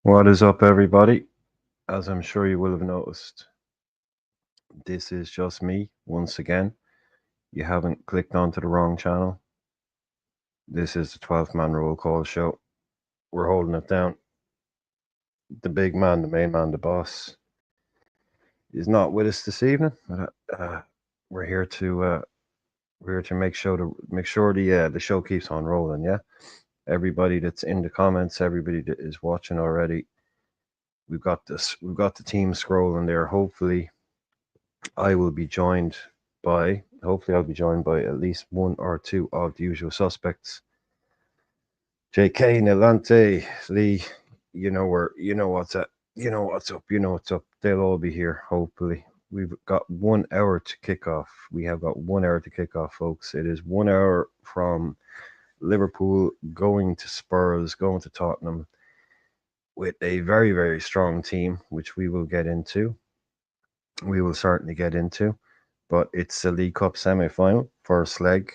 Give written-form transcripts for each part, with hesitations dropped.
What is up, everybody? As I'm sure you will have noticed, this is just me once again. You haven't clicked onto the wrong channel. This is the 12th Man Roll Call Show. We're holding it down. The big man, the main man, the boss, is not with us this evening. But, we're here to make sure the show keeps on rolling. Yeah, everybody that's in the comments, everybody that is watching already, we've got this. We've got the team scrolling there. I will be joined hopefully I'll be joined by at least one or two of the usual suspects. JK, Nilante, Lee, you know what's up, They'll all be here, hopefully. We've got 1 hour to kick off. We have got 1 hour to kick off, folks. It is 1 hour from Liverpool going to Spurs, going to Tottenham with a very, very strong team, which we will get into. We will certainly get into. But it's the League Cup semi-final, first leg,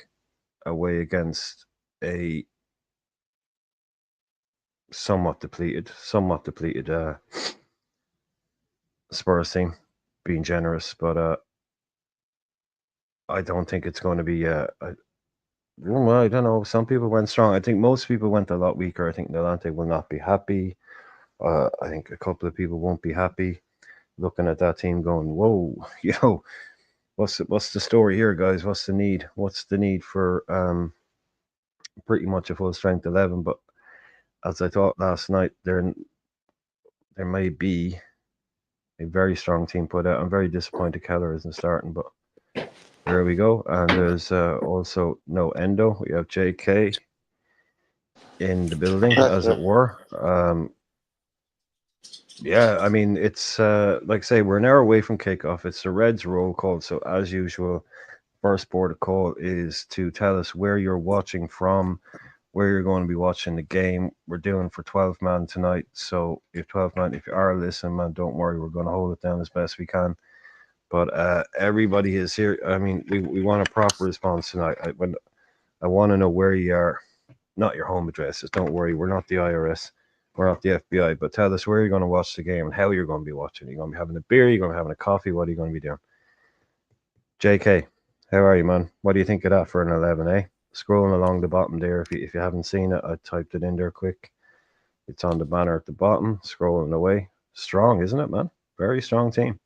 away against a somewhat depleted Spurs team, being generous. But I don't think it's going to be. Well, I don't know. Some people went strong. I think most people went a lot weaker. I think Nolante will not be happy. I think a couple of people won't be happy looking at that team, going, "Whoa, what's the story here, guys? What's the need? What's the need for pretty much a full strength 11?" But as I thought last night, there may be a very strong team put out. I'm very disappointed Keller isn't starting, but there we go. And there's also no Endo. We have JK in the building, as it were. Yeah, I mean, it's like I say, we're an hour away from kickoff. It's the Reds roll call. So, as usual, first port of call is to tell us where you're watching from, where you're going to be watching the game. We're doing for 12 man tonight. So, if you are listening, man, don't worry. We're going to hold it down as best we can. But everybody is here. I mean, we want a proper response tonight. I want to know where you are, not your home addresses. Don't worry. We're not the IRS. We're not the FBI, but tell us where you're going to watch the game and how you're going to be watching. You're going to be having a beer, you're going to be having a coffee. What are you going to be doing? JK, how are you, man? What do you think of that for an 11, eh? Scrolling along the bottom there, if you haven't seen it, I typed it in there quick. It's on the banner at the bottom, scrolling away. Strong, isn't it, man? Very strong team.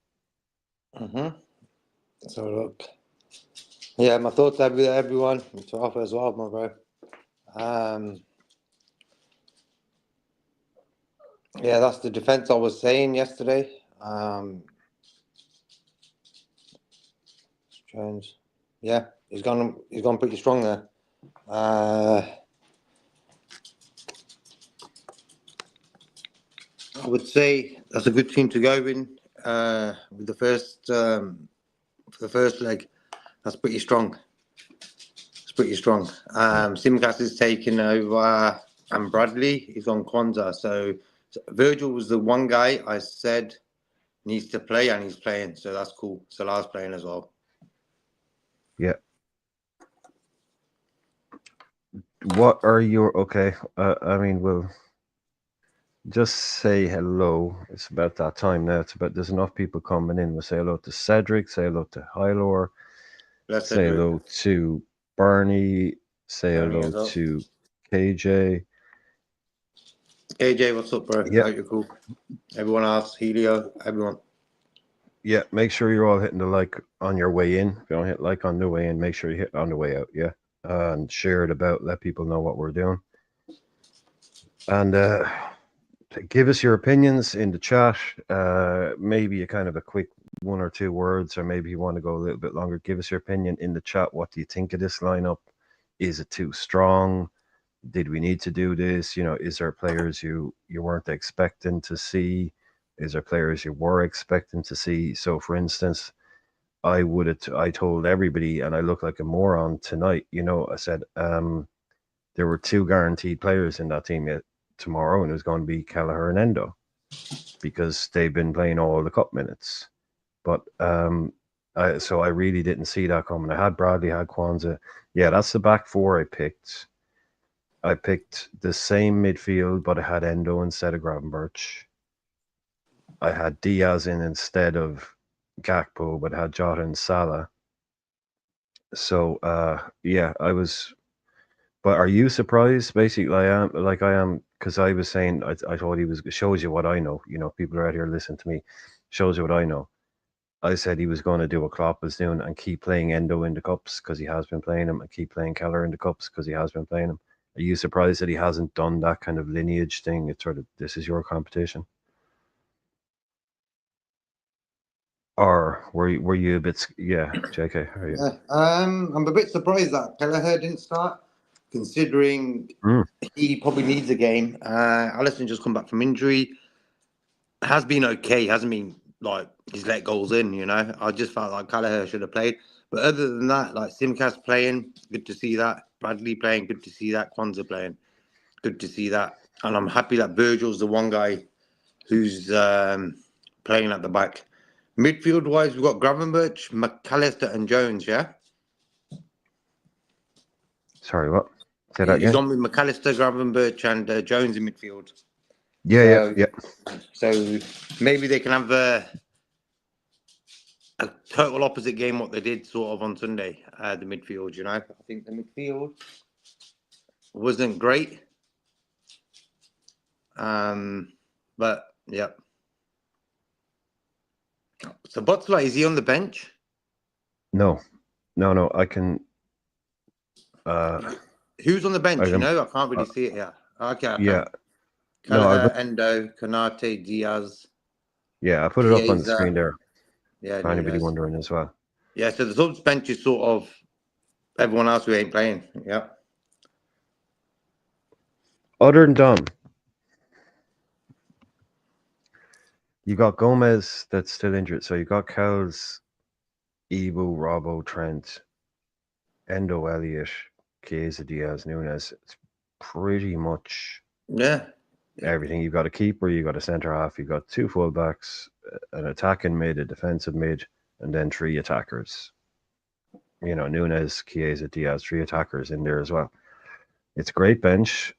So look, yeah, my thoughts to everyone to offer as well, my bro. Yeah, that's the defense I was saying yesterday. Strange. Yeah, he's gone pretty strong there. I would say that's a good team to go in with the first for the first leg. That's pretty strong. It's pretty strong. Simcast is taking over, and Bradley is on Kwanzaa. So Virgil was the one guy I said needs to play, and he's playing. So that's cool. Salah's playing as well. Yeah. What are your okay? I mean, we'll just say hello. It's about that time now. There's enough people coming in. We'll say hello to Cedric. Say hello to Hylor. Say hello to Bernie. Say hello to KJ. KJ, what's up, bro? Yeah, you're cool. Everyone else, Helio, everyone. Yeah, make sure you're all hitting the like on your way in. If you don't hit like on the way in, make sure you hit on the way out. Yeah, and share it about. Let people know what we're doing. And give us your opinions in the chat. Maybe a kind of a quick one or two words, or maybe you want to go a little bit longer. Give us your opinion in the chat. What do you think of this lineup? Is it too strong? Did we need to do this? Is there players you weren't expecting to see? Is there players you were expecting to see? So, for instance, I told everybody, and I look like a moron tonight. I said there were two guaranteed players in that team tomorrow, and it was going to be Kelleher and Endo because they've been playing all the cup minutes. But so I really didn't see that coming. I had Bradley, had Kwanzaa. Yeah, that's the back four I picked. I picked the same midfield, but I had Endo instead of Gravenberch. I had Diaz in instead of Gakpo, but had Jota and Salah. So yeah, I was. But are you surprised? Basically, I am, because I was saying I thought he was. Shows you what I know. You know, people are out here listening to me. Shows you what I know. I said he was going to do what Klopp was doing and keep playing Endo in the cups because he has been playing him, and keep playing Keller in the cups because he has been playing him. Are you surprised that he hasn't done that kind of lineage thing? It's sort of, this is your competition, or were you a bit? Yeah, JK, how are you? Yeah. I'm a bit surprised that Kelleher didn't start, considering Mm, he probably needs a game. Allison just come back from injury. Has been okay. Hasn't been like he's let goals in. You know, I just felt like Kelleher should have played. But other than that, like Simcast playing, good to see that. Bradley playing, good to see that. Kwanzaa playing, good to see that. And I'm happy that Virgil's the one guy who's playing at the back. Midfield wise, we've got Gravenberch, McAllister, and Jones. Yeah. sorry, what? Say that He's again. on with McAllister, Gravenberch, and Jones in midfield. Yeah, yeah, So, yeah. so maybe they can have a total opposite game what they did sort of on Sunday. The midfield, you know, I think the midfield wasn't great, but yeah. So Butler, is he on the bench? No, no, no. I can. Uh, Who's on the I bench? You can. know, I can't really Uh, see it here. Okay, I yeah. can. No, Kelleher, Endo, Konate, Diaz, yeah. I put it up on the Chiesa. screen there Yeah, for anybody Nunes. wondering as well. Yeah, so the subs bench is sort of everyone else who ain't playing. Yeah. Other than Dom, you got Gomez that's still injured. So you got Kells, Ibu, Robbo, Trent, Endo, Elliott, Chiesa, Diaz, Nunes. It's pretty much Yeah. everything. You've got a keeper, you've got a centre half, you've got two fullbacks, an attacking mid, a defensive mid, and then three attackers. You know, Nunes, Chiesa, Diaz, three attackers in there as well. It's a great bench.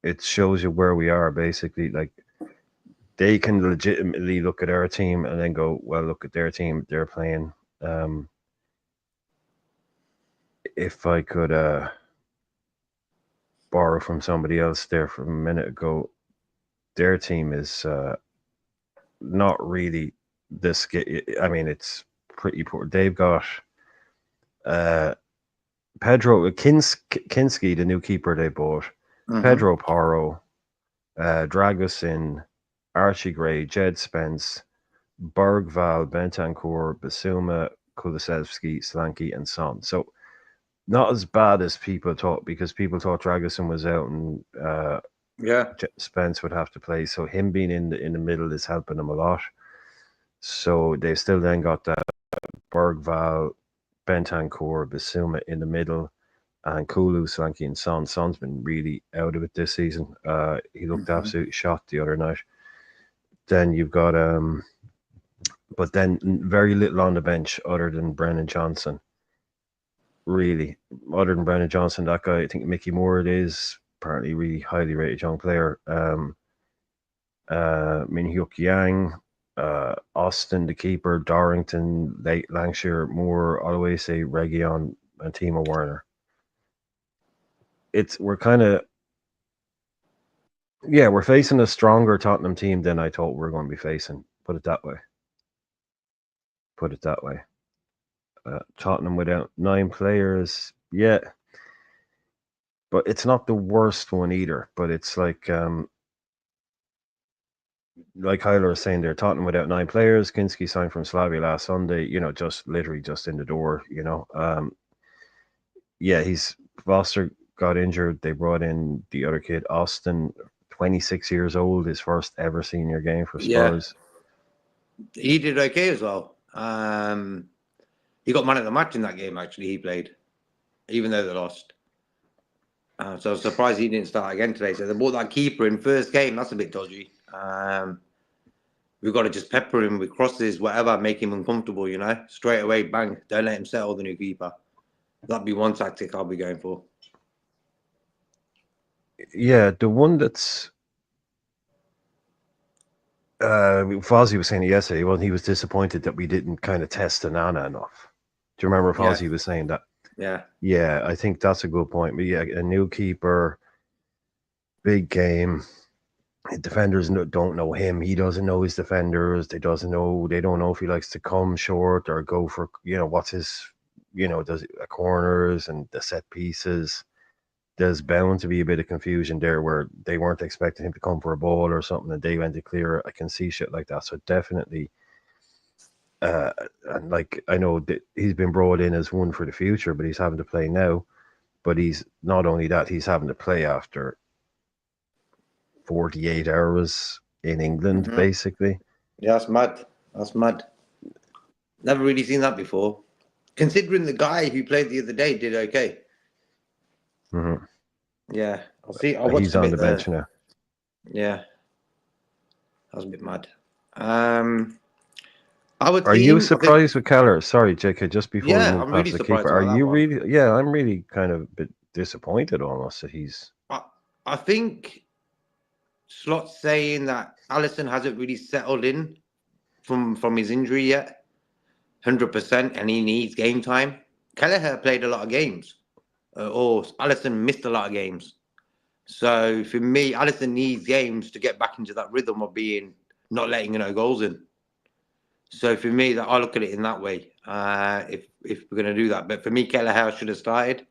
It shows you where we are basically. Like, they can legitimately look at our team and then go, well, look at their team. They're playing. Um, if I could borrow from somebody else there from a minute ago, their team is not really this. I mean, it's pretty poor. They've got uh, Pedro Kinski, the new keeper they bought, Mm-hmm. Pedro Porro, Dragusin, Archie Gray, Jed Spence, Bergval, Bentancur, Basuma, Kulusevski, Slanky, and Son. So not as bad as people thought, because people thought Dragusin was out and Yeah. Spence would have to play. So him being in the middle is helping them a lot. So they've still then got that Bergval, Bentancur, Basuma in the middle, and Kulu, Slanky, and Son. Son's been really out of it this season. He looked Mm-hmm. absolutely shot the other night. Then you've got but then very little on the bench other than Brennan Johnson. Really, other than Brennan Johnson, that guy, I think Mickey Moore it is, apparently really highly rated young player. Min Hyuk Yang, Austin, the keeper, Dorrington, Langshire, Moore, Aloisi, Region, and Timo Werner. We're kind of, yeah, we're facing a stronger Tottenham team than I thought we were going to be facing. Put it that way. Put it that way. Tottenham without 9 players, yeah, but it's not the worst one either. But it's like Hyler was saying there, Tottenham without 9 players. Kinski signed from Slavia last Sunday. You know, just literally just in the door. You know, yeah, Foster got injured. They brought in the other kid, Austin, 26 years old, his first ever senior game for Yeah. Spurs. He did okay as well. He got man of the match in that game. Actually, he played, even though they lost. So I was surprised he didn't start again today. So they bought that keeper in first game. That's a bit dodgy. We've got to just pepper him with crosses, whatever, make him uncomfortable. You know, straight away, bang! Don't let him settle the new keeper. That'd be one tactic I'll be going for. Yeah, the one that's Fozzie was saying it yesterday. Well, he was disappointed that we didn't kind of test Anana enough. Do you remember Yeah, Fozzie was saying that? yeah. Yeah, I think that's a good point. But yeah, a new keeper, big game. Defenders don't know him. He doesn't know his defenders. They don't know if he likes to come short or go for what's his does corners and the set pieces. There's bound to be a bit of confusion there where they weren't expecting him to come for a ball or something and they went to clear it. I can see shit like that. So definitely, and like I know that he's been brought in as one for the future, but he's having to play now. But he's not only that, he's having to play after 48 hours in England, Hmm. basically. Yeah, that's mad. That's mad. Never really seen that before. Considering the guy who played the other day did okay. Mm-hmm. Yeah, I'll see. I watched He's a on bit the bench there. now. Yeah, that was a bit mad. Um, our Are you team, I think. surprised with Keller? Sorry, JK, just before we Yeah, move I'm really past the keeper, surprised are about that you one. really? Yeah, I'm really kind of a bit disappointed almost that he's. I, I think Slot's saying that Allison hasn't really settled in from his injury yet, 100%, and he needs game time. Kelleher played a lot of games, or Allison missed a lot of games. So for me, Allison needs games to get back into that rhythm of being not letting goals in. So for me, that I look at it in that way. If we're going to do that, but for me, Kelleher should have started.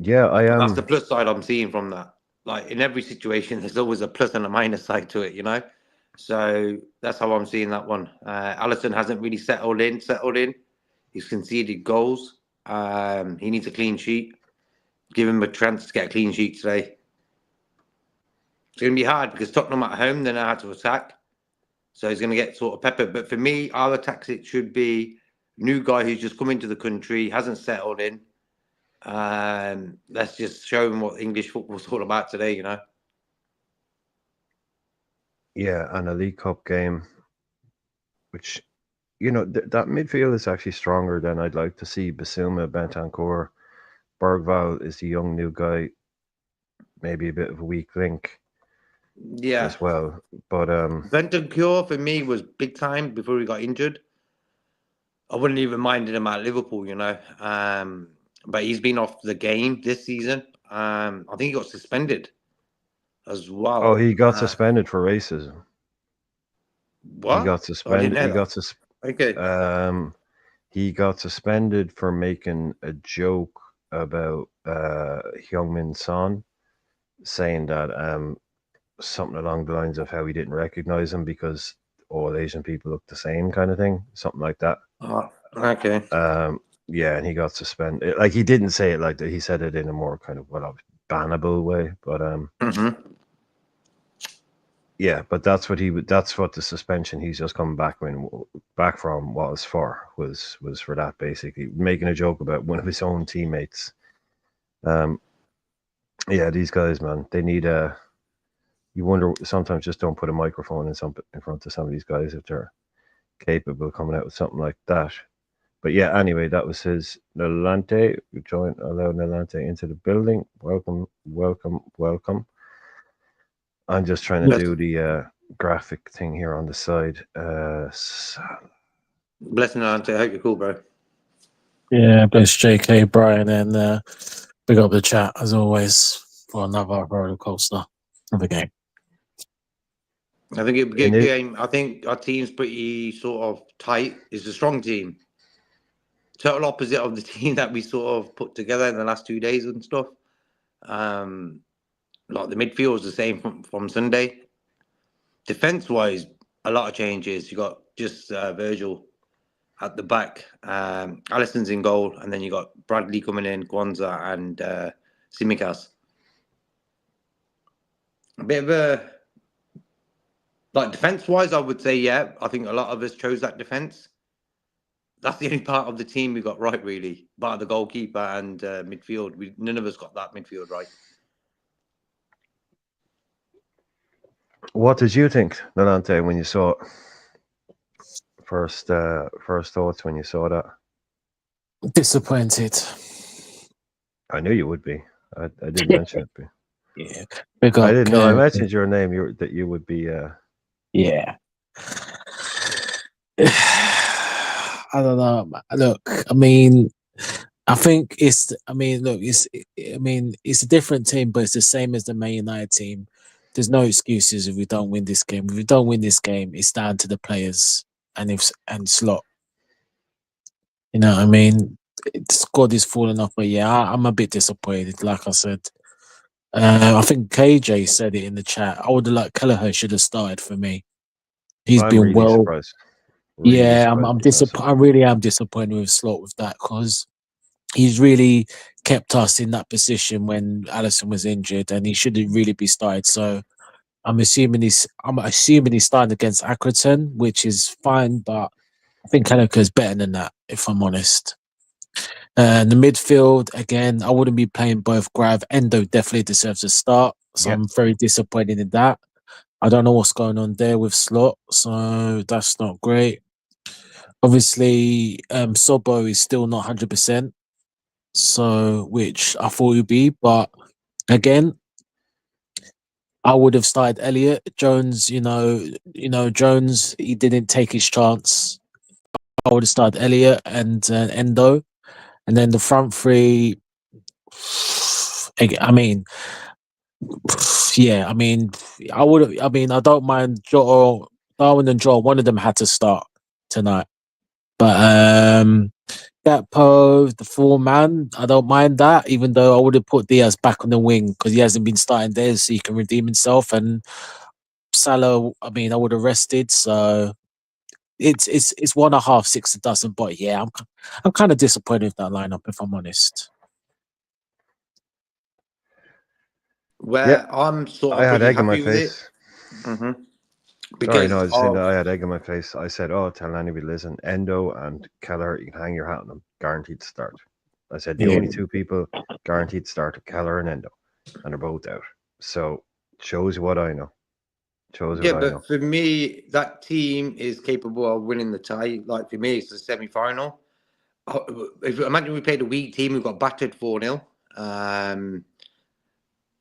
Yeah, I That's the am. plus side I'm seeing from that. Like in every situation, there's always a plus and a minus side to it. So that's how I'm seeing that one. Allison hasn't really settled in. He's conceded goals. He needs a clean sheet. Give him a chance to get a clean sheet today. It's going to be hard because Tottenham at home, they know how to attack. So he's going to get sort of peppered. But for me, our tactic should be new guy who's just come into the country, hasn't settled in. Let's just show him what English football's all about today. Yeah, and a League Cup game, which that midfield is actually stronger than I'd like to see. Basuma, Bentancur, Bergval is the young new guy, maybe a bit of a weak link Yeah. as well. But Bentancur for me was big time before he got injured. I wouldn't even minded him at Liverpool. But he's been off the game this season. I think he got suspended as oh, well. he got suspended for racism. He What? got Oh, I didn't suspended. know that. Okay. He got suspended for making a joke about Heung-min Son, saying that something along the lines of how he didn't recognize him because all Asian people look the same, kind of thing, something like that. Oh, okay. Yeah, and he got suspended. Like he didn't say it like that. He said it in a more kind of bannable way. But Mm-hmm. yeah, but that's what that's what the suspension he's just coming back from was for that, basically making a joke about one of his own teammates. Yeah, these guys, man, they need a. You wonder sometimes, just don't put a microphone in front of some of these guys if they're capable of coming out with something like that. But yeah, anyway, that was his Nolante. We allowed Nolante into the building. Welcome, welcome, welcome. I'm just trying to Yes. do the graphic thing here on the side. Blessing, Ante. I hope you're cool, bro. Yeah, bless JK, Brian, and big up the chat as always for another roller coaster of a game. I think it'll be a good game. I think our team's pretty sort of tight. It's a strong team. Total opposite of the team that we sort of put together in the last 2 days and stuff. Like the midfield is the same from Sunday. Defense-wise, a lot of changes. You got just Virgil at the back. Alisson's in goal, and then you got Bradley coming in, Kwanzaa, and Simicas. A bit of a like defense-wise, I would say, yeah. I think a lot of us chose that defense. That's the only part of the team we got right, really. Bar the goalkeeper and midfield. None of us got that midfield right. What did you think, Nolante, when you saw it? First thoughts when you saw that? Disappointed. I knew you would be. I did mention it. But Yeah, big I up. didn't know. I mentioned your name. That you would be. Yeah. I don't know. Look, I mean, I think it's. I mean, look, it's. I mean, it's a different team, but it's the same as the Man United team. There's no excuses if we don't win this game. If we don't win this game, it's down to the players and Slot. You know what I mean? The squad is falling off, but yeah, I'm a bit disappointed. Like I said, I think KJ said it in the chat. I would have liked Kelleher should have started for me. He's I'm been really well. surprised. Really Yeah, surprised. I'm disappointed. I really am disappointed with Slot with that because he's really kept us in that position when Allison was injured, and he shouldn't really be started. So I'm assuming he's starting against Accrington, which is fine, but I think is better than that, if I'm honest. The midfield, again, I wouldn't be playing both Grav. Endo definitely deserves a start, so Yeah. I'm very disappointed in that. I don't know what's going on there with Slot, so that's not great. Obviously, Sobo is still not 100%, so which I thought he'd be, but again, I would have started Elliot Jones. Jones. He didn't take his chance. I would have started Elliot and Endo, and then the front three. I mean, yeah. I mean, I would. I mean, I don't mind Darwin and Joel. One of them had to start tonight, but Gakpo, the 4-man, I don't mind that. Even though I would have put Diaz back on the wing because he hasn't been starting there, so he can redeem himself. And Salah, I mean, I would have rested. So it's 1.5, 6 a dozen. But yeah, I'm kind of disappointed with that lineup, if I'm honest. Where I'm sort I of had pretty egg in my happy with it. face. Sorry, Because no, I was saying that of I had egg in my face. I said, "Oh, tell anybody, listen, Endo and Keller, you can hang your hat on them, guaranteed to start." I said the Yeah. only two people guaranteed to start are Keller and Endo, and they're both out. So shows you what I know. Shows you yeah, what I know. but for me, that team is capable of winning the tie. Like for me, it's the semi-final. If imagine we played a weak team who got battered 4-0,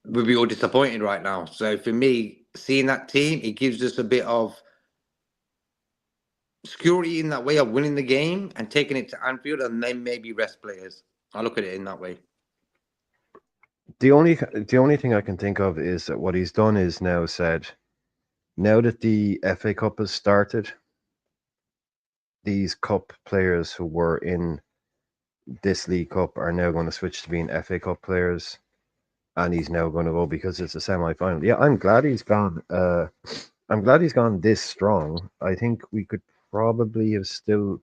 we'd be all disappointed right now. So for me, seeing that team, it gives us a bit of security in that way of winning the game and taking it to Anfield, and then maybe rest players. I look at it in that way. The only thing I can think of is that what he's done is now said, now that the FA Cup has started, these cup players who were in this League Cup are now going to switch to being FA Cup players, and he's now going to go because it's a semi-final. Yeah, I'm glad he's gone. I'm glad he's gone this strong. I think we could probably have still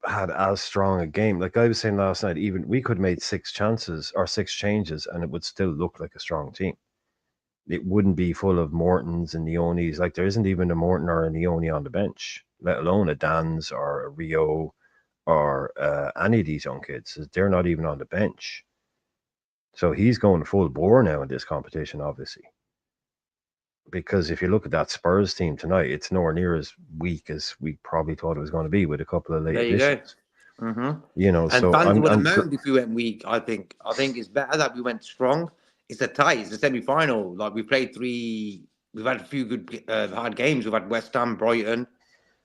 had as strong a game. Like I was saying last night, even we could have made 6 chances or 6 changes, and it would still look like a strong team. It wouldn't be full of Mortons and Neonis. Like there isn't even a Morton or a Neoni on the bench, let alone a Dan's or a Rio or any of these young kids. They're not even on the bench. So he's going full bore now in this competition, obviously. Because if you look at that Spurs team tonight, it's nowhere near as weak as we probably thought it was going to be with a couple of late There you additions. go. And And so fans would have moaned if we went weak. I think it's better that we went strong. It's a tie. It's a semi-final. Like we played 3. We've had a few good hard games. We've had West Ham, Brighton.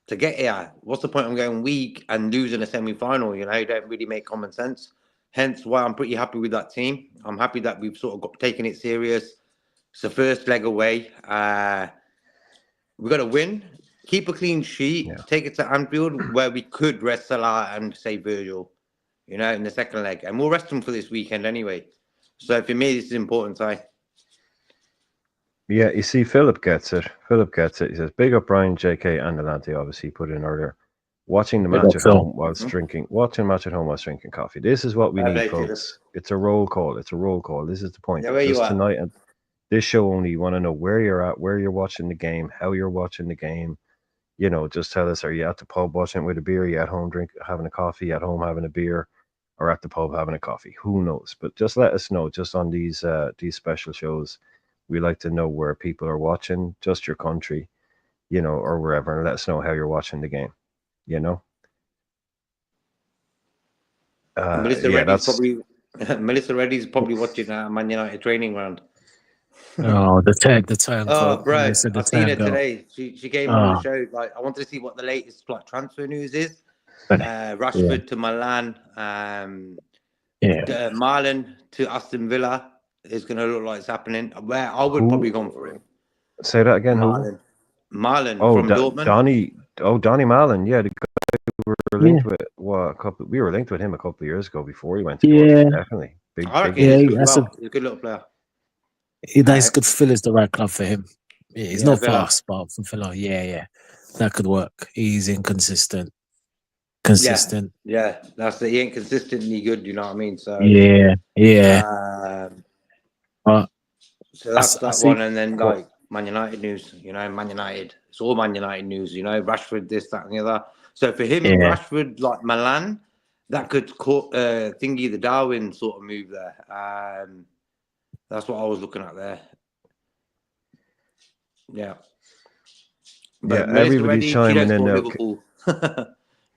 To get here, what's the point of going weak and losing a semi-final? It don't really make common sense. Hence why I'm pretty happy with that team. I'm happy that we've sort of taken it serious. It's the first leg away. We've got to win, keep a clean sheet, take it to Anfield where we could rest Salah and say Virgil, in the second leg. And we'll rest them for this weekend anyway. So for me, this is important, Ty. Yeah, you see, Philip gets it. He says, big up Brian, JK, and Delante, obviously, put in earlier. Watching the match at home whilst drinking coffee. This is what we need, folks. It's a roll call. This is the point. Yeah, where you at? Tonight, and this show only, you want to know where you're at, where you're watching the game, how you're watching the game. Just tell us, are you at the pub watching it with a beer? Are you at home having a coffee, at home having a beer, or at the pub having a coffee? Who knows? But just let us know, just on these special shows. We like to know where people are watching, just your country, or wherever, and let us know how you're watching the game, But it's probably Melissa Reddy's probably watching Man United training ground. Oh, the turn Oh, quote. bro, They said the I've seen turn her girl. today. She came on the Oh, show. Like, I wanted to see what the latest like transfer news is. yeah, Rashford to Milan. yeah. Marlon to Aston Villa is going to look like it's happening. Where I would probably gone for Who? him. Say that again. Who? Marlon Oh, from Dortmund. Donny. Oh, Donny Mallon. Yeah, the guy we were Yeah, linked with. Well, we were linked with him a couple of years ago before he went to Dortmund. yeah, Definitely I big reckon yeah. he's interest. good. That's a Well, he's a good little player. that's good. Villa's the right club for him. Yeah, he's Yeah, not Villa. fast, but for Villa, yeah, that could work. He's inconsistent, Yeah, consistent. yeah. That's it. He ain't consistently good. You know what I mean? So, Yeah. um, But so that's I that see. one. And then Cool. like Man United news. You know, Man United. It's all Man United news. You know, Rashford, this, that, and the other. So for him, Yeah, Rashford, like Milan, that could thingy the Darwin sort of move there. That's what I was looking at there. Yeah. Yeah, But Melissa everybody's Reddy, she don't chiming in support now. Liverpool.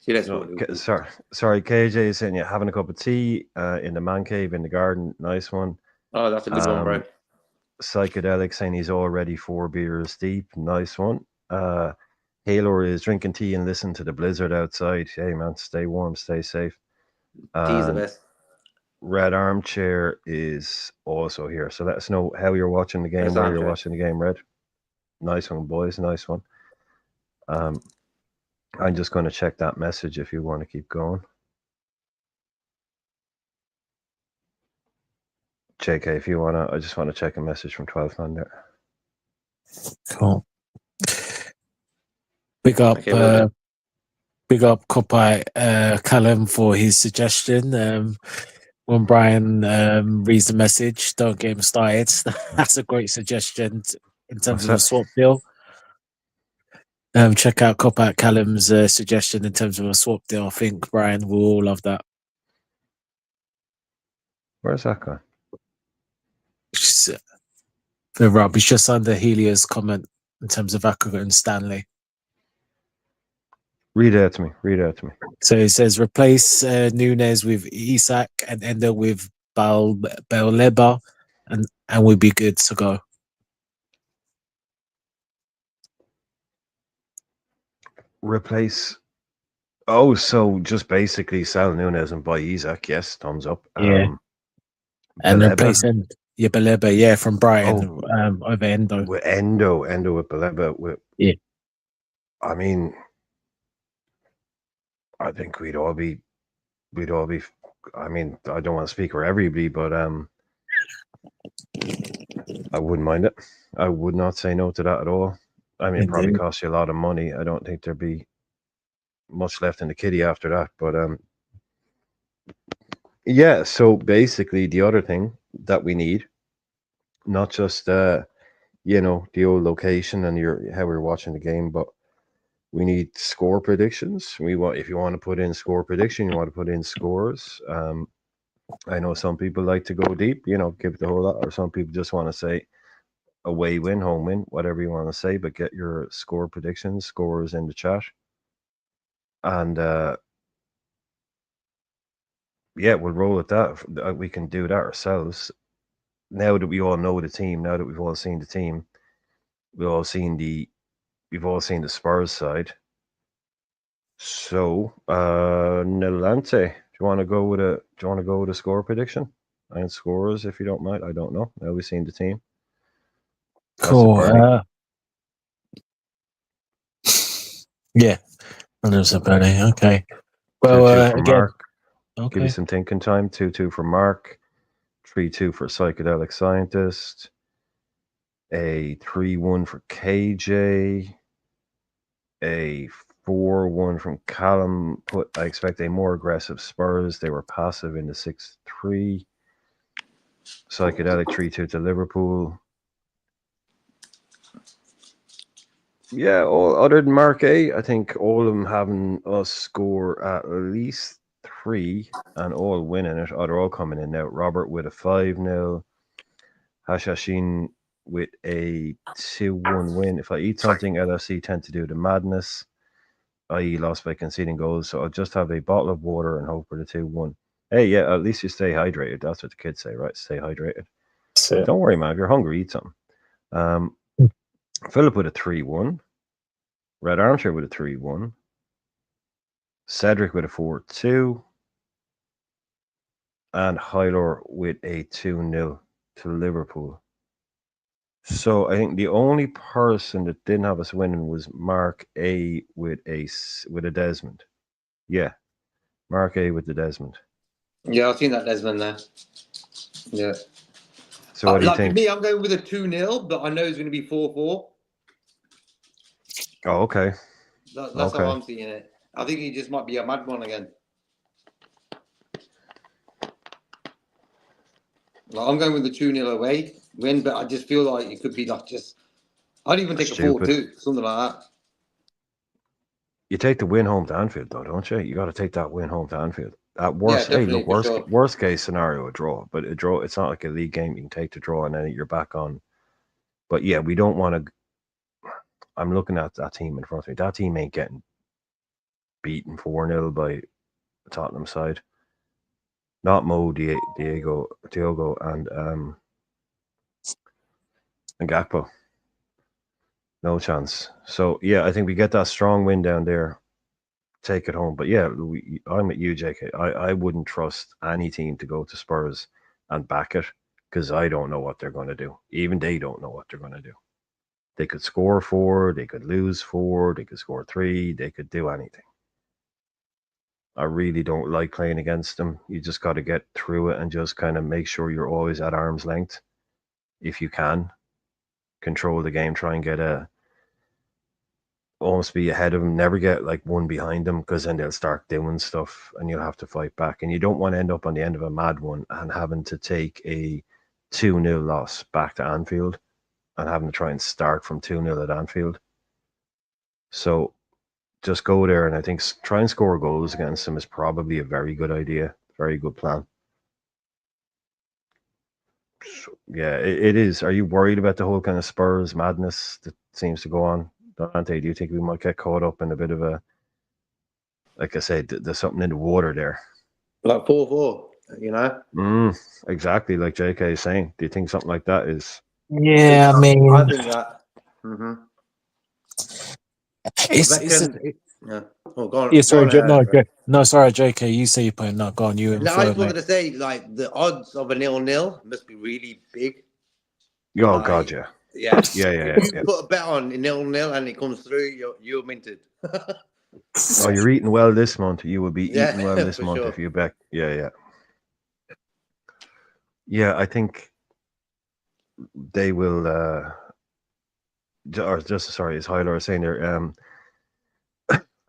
She don't No, support Liverpool. sorry. KJ is saying you're having a cup of tea in the man cave in the garden. Nice one. Oh, that's a good one, bro. Psychedelic saying he's already 4 beers deep. Nice one. Halo is drinking tea and listen to the blizzard outside. Hey man, stay warm, stay safe. Tea's the And best. Red Armchair is also here. So let us know how you're watching the game, Best where you're armchair. watching the game, Red. Nice one, boys. Nice one. I'm just going to check that message if you want to keep going. JK, if you want to, I just want to check a message from 12 man there. cool. Big up, Okay, well done. big up, Copite Callum for his suggestion. When Brian reads the message, don't get him started. That's a great suggestion in terms What's of a that? swap deal. Check out Copite Callum's suggestion in terms of a swap deal. I think Brian will all love that. Where's that gone? Rob, it's just under Helia's comment in terms of Akura and Stanley. Read it out to me. So it says replace Nunes with Isak and Endo with Baleba, and we'll be good to go. Replace. Oh, so just basically sell Nunes and buy Isak. Yes, thumbs up. Yeah. And Baleba. replace Baleba, from Brighton over Endo. With Endo with Baleba. Yeah. I mean, I think we'd all be. I mean, I don't want to speak for everybody, but I wouldn't mind it. I would not say no to that at all. I mean, it probably costs you a lot of money. I don't think there'd be much left in the kitty after that. But yeah. So basically, the other thing that we need, not just the old location and how we're watching the game, but we need score predictions. If you want to put in score prediction, you want to put in scores. I know some people like to go deep, give the whole lot, or some people just want to say away win, home win, whatever you want to say, but get your score predictions, scores in the chat. And yeah, we'll roll with that. We can do that ourselves. Now that we all know the team, now that we've all seen the team, we've all seen the Spurs side. So, Nilante, do you want to go with a score prediction and scores if you don't mind? I don't know. Now we've seen the team. Cool. Yeah, 100% Bernie. Okay. Well, 2-2 for again, Mark. okay. Give you some thinking time. 2-2 for Mark. 3-2 for Psychedelic Scientist. A 3-1 for KJ. A 4-1 from Callum. I expect a more aggressive Spurs. They were passive in the 6-3. Psychedelic 3-2 to Liverpool. Yeah, all other than Mark A, I think all of them having us score at least 3 and all winning it. They're all coming in now. Robert with a 5-0. Hashashin with a 2-1 win. If I eat something, LFC tend to do the madness, i.e. lost by conceding goals. So I'll just have a bottle of water and hope for the 2-1. Hey, yeah, at least you stay hydrated. That's what the kids say, right? Stay hydrated. So, Don't worry, man. If you're hungry, eat something. Philip with a 3-1. Red Armchair with a 3-1. Cedric with a 4-2. And Hylor with a 2-0 to Liverpool. So I think the only person that didn't have us winning was Mark A with a Desmond. Yeah, Mark A with the Desmond. Yeah, I've seen that Desmond there. Yeah. So what do you For think? me, I'm going with a 2-0, but I know it's going to be 4-4. Oh, okay. That's how I'm seeing it. I think he just might be a mad one again. I'm going with the 2-0 away win, but I just feel like it could be like just. I'd even take Stupid. a 4-2, something like that. You take the win home to Anfield, though, don't you? You got to take that win home to Anfield. At worst, Yeah, hey, definitely, look, for sure. worst case scenario, a draw. But a draw, it's not like a league game. You can take the draw and then you're back on. But yeah, we don't want to. I'm looking at that team in front of me. That team ain't getting beaten 4-0 by the Tottenham side. Not Mo, Diogo, and Gakpo. No chance. So yeah, I think we get that strong win down there, take it home. But yeah, I'm at you, JK. I wouldn't trust any team to go to Spurs and back it because I don't know what they're going to do. Even they don't know what they're going to do. They could score 4, they could lose 4, they could score 3, they could do anything. I really don't like playing against them. You just got to get through it and just kind of make sure you're always at arm's length if you can. Control the game, try and get almost be ahead of them, never get like one behind them because then they'll start doing stuff and you'll have to fight back. And you don't want to end up on the end of a mad one and having to take a 2-0 loss back to Anfield and having to try and start from 2-0 at Anfield. So just go there and I think try and score goals against them is probably a very good idea, very good plan. So, yeah, it is. Are you worried about the whole kind of Spurs madness that seems to go on? Dante, do you think we might get caught up in a bit of a, like I said, there's something in the water there? Like 4-4, you know? Exactly, like JK is saying. Do you think something like that is? yeah, I mean, I think that. it's Yeah. Oh, go on. yeah. Sorry, Go on, sorry, JK. You say your point. Not go on. You No, I infer, just wanted mate. to say, like, the odds of a 0-0 must be really big. Oh Like, God, yeah. Yeah. Yeah. If you put a bet on 0-0 and it comes through, you're minted. Oh, you're eating well this month. You will be Yeah, eating well this for month sure. if you bet. Yeah. Yeah, I think they will. Or just sorry, as Hyler was saying there.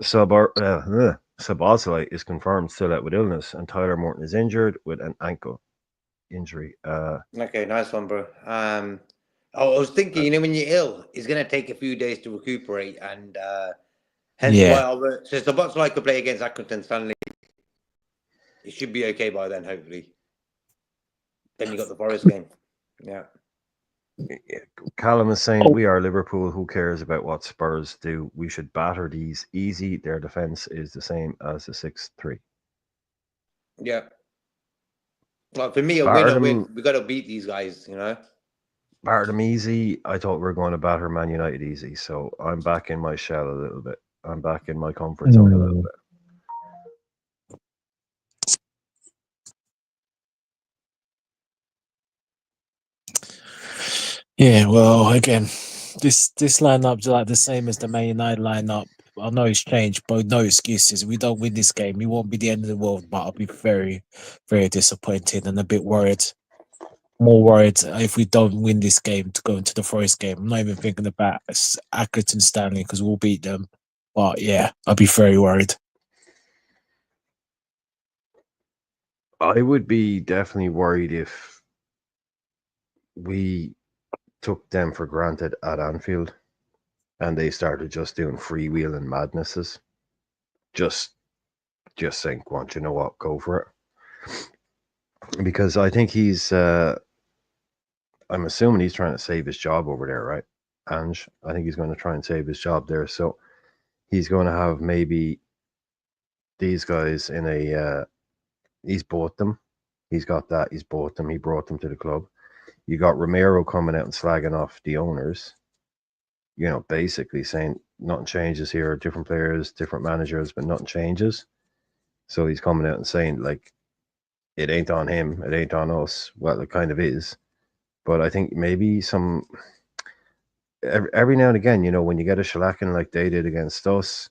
Szoboszlai is confirmed still out with illness, and Tyler Morton is injured with an ankle injury. Okay, nice one, bro. I was thinking, when you're ill, it's gonna take a few days to recuperate, and hence why so Szoboszlai could play against Accrington Stanley. It should be okay by then, hopefully. Then you got the Forest game. Yeah. Callum is saying, we are Liverpool. Who cares about what Spurs do? We should batter these easy. Their defence is the same as the 6-3. Yeah. Like for me, we got to beat these guys, Batter them easy. I thought we were going to batter Man United easy. So I'm back in my shell a little bit. I'm back in my comfort zone a little bit. Yeah, well, again, this lineup's like the same as the Man United lineup. I know it's changed, but no excuses. We don't win this game, it won't be the end of the world, but I'll be very, very disappointed and a bit worried. More worried if we don't win this game to go into the Forest game. I'm not even thinking about Accrington Stanley because we'll beat them. But yeah, I'll be very worried. I would be definitely worried if we took them for granted at Anfield and they started just doing freewheeling madnesses. Just saying, "Go on, you know what? Go for it." Because I think he's, I'm assuming he's trying to save his job over there, right? Ange, I think he's going to try and save his job there. So he's going to have maybe these guys in a He's bought them. He's got that. He's bought them. He brought them to the club. You got Romero coming out and slagging off the owners. Basically saying nothing changes here. Different players, different managers, but nothing changes. So he's coming out and saying like, it ain't on him. It ain't on us. Well, it kind of is. But I think maybe every now and again, when you get a shellacking like they did against us,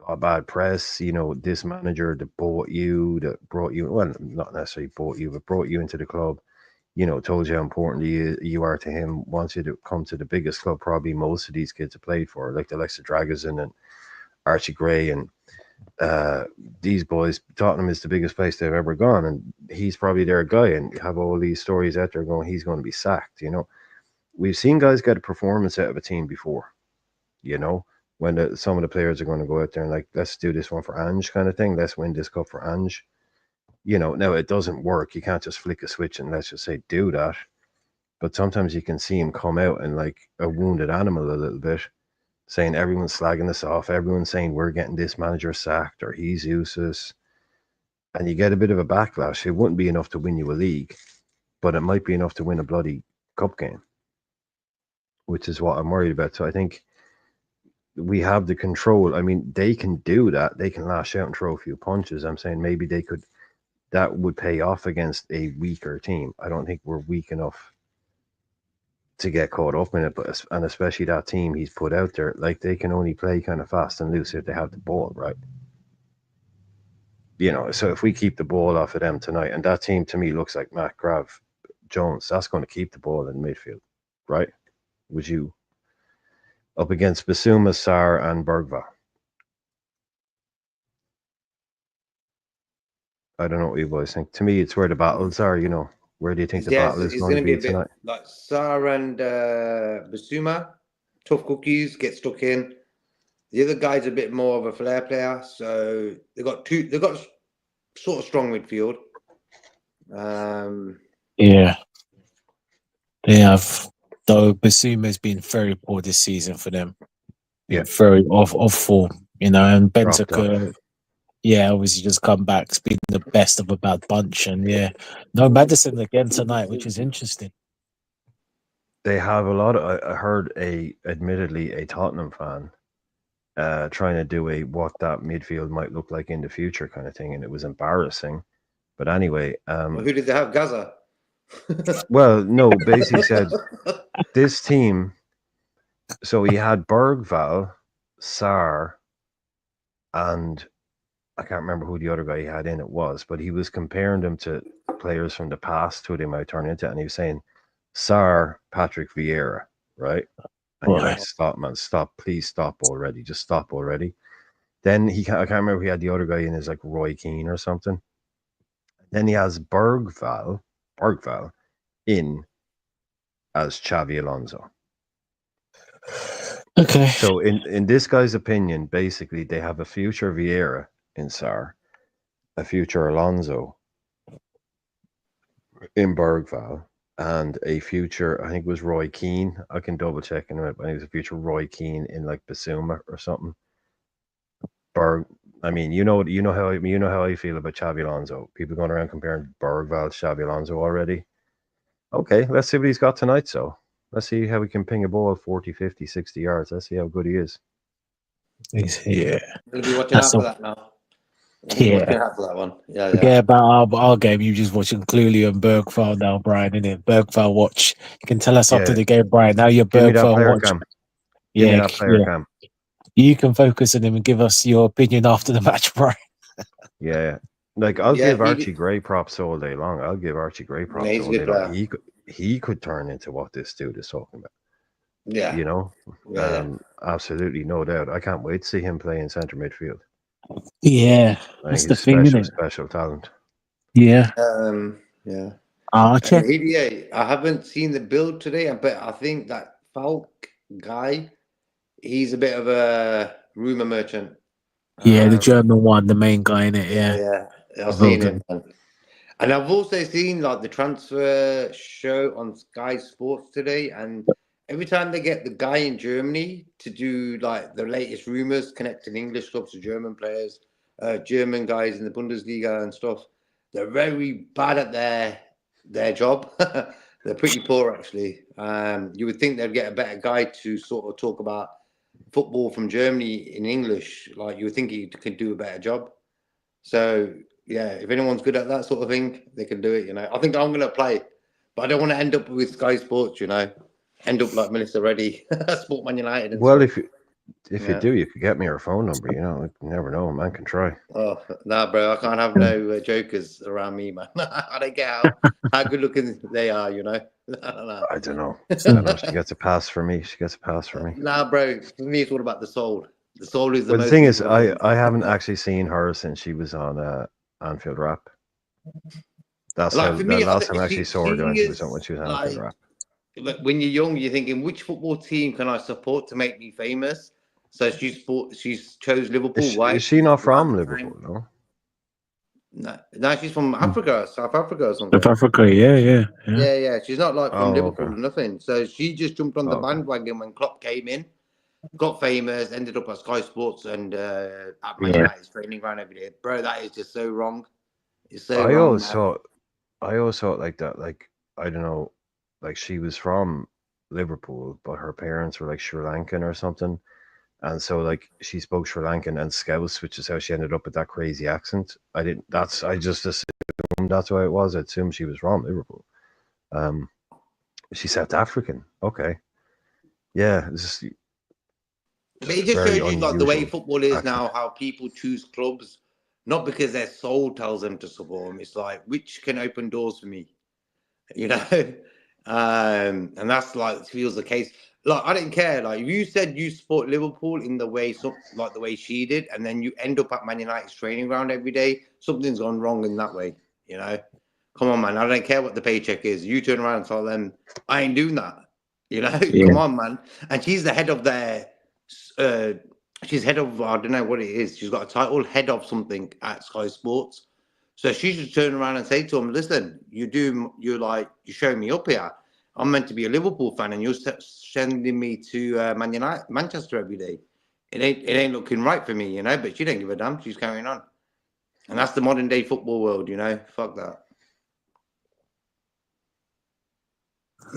a bad press, this manager that brought you, well, not necessarily bought you, but brought you into the club, told you how important you are to him, wants you to come to the biggest club probably most of these kids have played for, like the likes of Dragosin and Archie Gray and these boys. Tottenham is the biggest place they've ever gone, and he's probably their guy, and have all these stories out there going, he's going to be sacked. We've seen guys get a performance out of a team before, when some of the players are going to go out there and like, let's do this one for Ange kind of thing. Let's win this cup for Ange. Now it doesn't work. You can't just flick a switch and let's just say do that. But sometimes you can see him come out and like a wounded animal a little bit, saying everyone's slagging us off. Everyone's saying we're getting this manager sacked or he's useless. And you get a bit of a backlash. It wouldn't be enough to win you a league, but it might be enough to win a bloody cup game, which is what I'm worried about. So I think we have the control. I mean, they can do that. They can lash out and throw a few punches. I'm saying maybe they could. That would pay off against a weaker team. I don't think we're weak enough to get caught up in it, and especially that team he's put out there, like they can only play kind of fast and loose if they have the ball, right? So if we keep the ball off of them tonight, and that team to me looks like Matt Grav, Jones, that's going to keep the ball in midfield, right? Would you up against Basuma, Sarr, and Bergvall? I don't know what you boys think. To me, it's where the battles are. Where do you think the battle is going to be a bit tonight? like Sarr and Basuma, tough cookies, get stuck in. The other guy's a bit more of a flair player, so they've got sort of strong midfield. Yeah, they have. Though Basuma's been very poor this season for them. Yeah, very off form, and dropped Bentancur. off. Yeah, obviously just come back. It's been the best of a bad bunch, and no Madison again tonight, which is interesting. They have a lot of. I heard admittedly a Tottenham fan trying to do what that midfield might look like in the future kind of thing, and it was embarrassing. But anyway, who did they have? Gaza. Well, no, basically said this team. So he had Bergvall, Sarr, and I can't remember who the other guy he had in it was, but he was comparing them to players from the past who they might turn into, and he was saying Sarr, Patrick Vieira, right? And you're like, stop, man, stop, please stop already, just stop already. Then I can't remember he had the other guy in as like Roy Keane or something. Then he has Bergvall in as Xavi Alonso. Okay. So in this guy's opinion, basically they have a future Vieira in Sarr, a future Alonso in Bergvall, and a future, I think it was Roy Keane. I can double check in a minute, but I think it was a future Roy Keane in like Basuma or something. I mean, you know how I feel about Xabi Alonso. People going around comparing Bergvall to Xabi Alonso already. Okay, let's see what he's got tonight. So let's see how he can ping a ball 40, 50, 60 yards. Let's see how good he is. Yeah. We'll be watching out for that now. Yeah. Out for that one. Yeah. Forget about our game. You're just watching clearly on Bergvall now, Brian, innit? Bergvall watch. You can tell us after the game, Brian. Now you're Give me that Bergvall player watch. cam. Give me that player cam. You can focus on him and give us your opinion after the match, Brian. Yeah. Like I'll give Archie Gray props all day long. I'll give Archie Gray props all day long. He could turn into what this dude is talking about. Yeah. Absolutely, no doubt. I can't wait to see him play in centre midfield. Yeah, that's the thing, isn't it? Special talent. Yeah. Yeah. Check. I haven't seen the build today, but I think that Falk guy, he's a bit of a rumor merchant. Yeah, the German one, the main guy in it. Yeah. I've seen him. And I've also seen like the transfer show on Sky Sports today, and every time they get the guy in Germany to do like the latest rumors connecting English clubs to German players, German guys in the Bundesliga and stuff, they're very bad at their job. They're pretty poor, actually. You would think they'd get a better guy to sort of talk about football from Germany in English. Like, you would think he could do a better job. So, yeah, if anyone's good at that sort of thing, they can do it, you know. I think I'm going to play, but I don't want to end up with Sky Sports, you know. End up like Melissa Reddy, Sport Man United and Well, stuff. if you do, you could get me her phone number. You know, you never know. A man can try. Oh, nah, bro, I can't have no jokers around me, man. I don't get how good looking they are, you know. Nah. I don't know. I don't know. She gets a pass for me. She gets a pass for me. Nah, bro, for me, it's all about the soul. The soul is the But the most thing is, important. I haven't actually seen her since she was on Anfield Rap. That's Like, how for the me, last time I actually she saw her when she was on is Anfield Rap. like when you're young, you're thinking, which football team can I support to make me famous? So she's chose Liverpool. Why? Is she not Around from the Liverpool? time. No. No, she's from Africa, South Africa or South something. Africa, yeah. Yeah. She's not like from Oh, Liverpool okay. or nothing. So she just jumped on the bandwagon when Klopp came in, got famous, ended up at Sky Sports and at Man United's training ground every day. Bro, that is just so wrong. It's so I wrong, always man. thought like that. Like, I don't know, like she was from Liverpool, but her parents were like Sri Lankan or something. And so like she spoke Sri Lankan and Scouse, which is how she ended up with that crazy accent. I just assumed that's why it was. I assumed she was from Liverpool. She's South African. Okay. Yeah, it's But just it a just very shows you like the way unusual football is accent. now, how people choose clubs, not because their soul tells them to support them. It's like, which can open doors for me, you know? And that's like feels the case. Like, I didn't care. Like, if you said you support Liverpool in the way like the way she did, and then you end up at Man United's training ground every day, something's gone wrong in that way, you know? Come on, man. I don't care what the paycheck is. You turn around and tell them, I ain't doing that. You know, come on, man. And she's the head of their she's head of, I don't know what it is. She's got a title, head of something at Sky Sports. So she should turn around and say to him, listen, you're showing me up here. I'm meant to be a Liverpool fan and you're sending me to Manchester every day. It ain't looking right for me, you know, but she don't give a damn. She's carrying on. And that's the modern day football world, you know. Fuck that.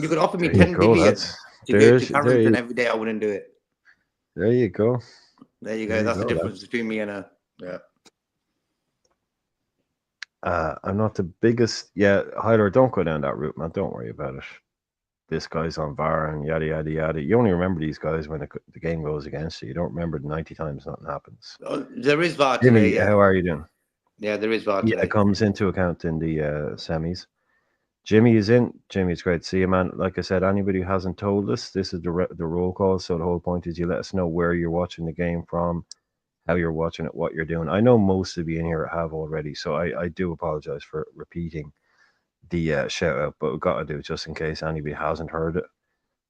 You could offer me 10 billion to go to Carrington every day. I wouldn't do it. There you go. There you go. That's the difference between me and her. Yeah. I'm not the biggest. Yeah, Hyler, don't go down that route, man. Don't worry about it. This guy's on VAR and yada yada yada. You only remember these guys when the game goes against you. You don't remember the 90 times nothing happens. There is VAR Jimmy, today. Yeah. how are you doing? Yeah, there is VAR today. Yeah, it comes into account in the semis. Jimmy is in. Jimmy, it's great to see you, man. Like I said, anybody who hasn't told us, this is the roll call. So the whole point is you let us know where you're watching the game from, how you're watching it, what you're doing. I know most of you in here have already, so I do apologize for repeating the shout out, but we've got to do it just in case anybody hasn't heard it.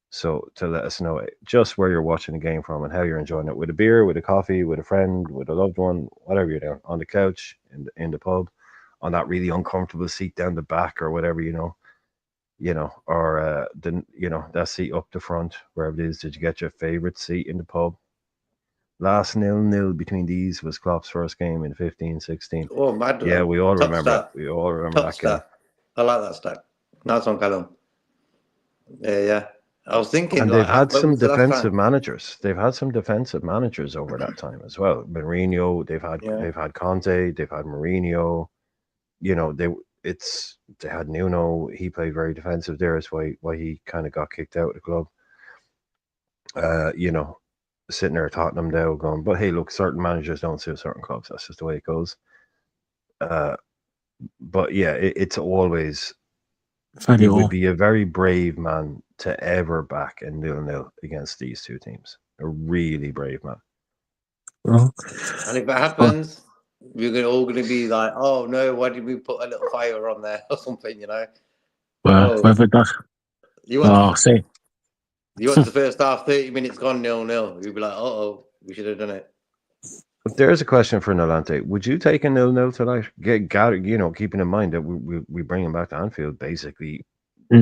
So to let us know just where you're watching the game from and how you're enjoying it, with a beer, with a coffee, with a friend, with a loved one, whatever you're doing, on the couch, in the pub, on that really uncomfortable seat down the back or whatever, or that seat up the front, wherever it is. Did you get your favorite seat in the pub? Last 0-0 between these was Klopp's first game in 15-16. Oh, mad. Yeah, we all Top remember stat. that. We all remember Top that game. stat. I like that stat. Nice one, Callum. Yeah. I was thinking, and like, they've had when some was the last defensive time? managers. They've had some defensive managers over that time as well. Mourinho, they've had Conte, they've had Mourinho. They had Nuno. He played very defensive there. That's why he kind of got kicked out of the club. Sitting there at Tottenham now going, but hey, look, certain managers don't suit certain clubs. That's just the way it goes. But yeah, it's always, you would be a very brave man to ever back a 0-0 against these two teams. A really brave man. Well, and if it happens, we're all going to be like, oh no, why did we put a little fire on there or something, you know? Well, whether that. You want the first half, 30 minutes gone 0-0. You'd be like, we should have done it. But there's a question for Nolante. Would you take a 0-0 tonight? Keeping in mind that we bring him back to Anfield, basically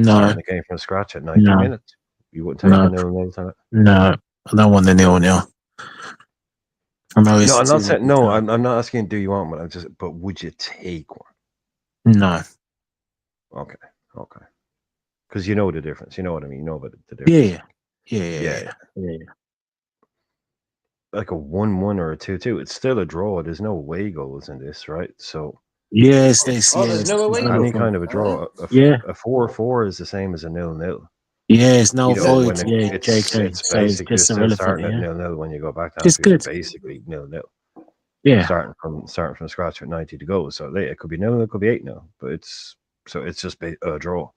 starting the game from scratch at 90 minutes. You wouldn't take a 0-0 tonight? No, I don't want the 0-0. I'm not saying no. I'm not asking. Do you want one? But would you take one? No. Okay. Because you know the difference. You know what I mean. You know about the difference. Yeah. Yeah. Yeah. Like a 1-1 or a 2-2, it's still a draw. There's no away goals in this, right? So Yes, there's there's no away any goal. kind of a draw, Yeah. a 4-4 is the same as a 0-0. Yeah, it's no You know, void. when Yeah, it's JK. So it's basically just still irrelevant. starting at Yeah. 0-0 when you go back down Just field. good. Basically 0-0, Yeah. starting from scratch with 90 to go. So it could be 0, it could be 8-0, but it's just a draw.